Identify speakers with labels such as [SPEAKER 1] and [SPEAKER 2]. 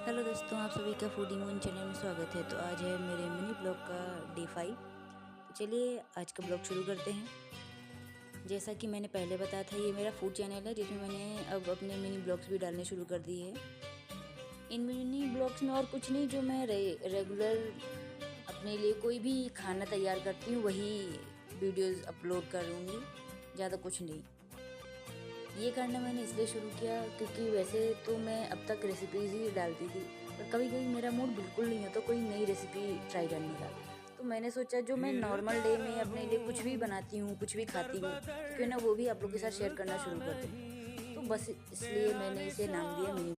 [SPEAKER 1] Hello दोस्तों, आप सभी का फूडी मून चैनल में स्वागत है। तो आज है मेरे मिनी ब्लॉग का डे 5। तो चलिए आज का ब्लॉग शुरू करते हैं। जैसा कि मैंने पहले बताया था, ये मेरा फूड चैनल है जिसमें मैंने अब अपने मिनी ब्लॉग्स भी डालने शुरू कर दिए हैं। इन मिनी ब्लॉग्स में और कुछ नहीं, जो मैं रेगुलर अपने लिए कोई भी खाना तैयार करती हूँ वही वीडियोज़ अपलोड करूँगी, ज़्यादा कुछ नहीं। ये करना मैंने इसलिए शुरू किया क्योंकि वैसे तो मैं अब तक रेसिपीज़ ही डालती थी, पर कभी कभी मेरा मूड बिल्कुल नहीं होता कोई नई रेसिपी ट्राई करने का। तो मैंने सोचा जो मैं नॉर्मल डे में अपने लिए कुछ भी बनाती हूँ, कुछ भी खाती हूँ, तो क्यों ना वो भी आप लोग के साथ शेयर करना शुरू कर दूँ। तो बस इसलिए मैंने इसे नाम दिया मिनी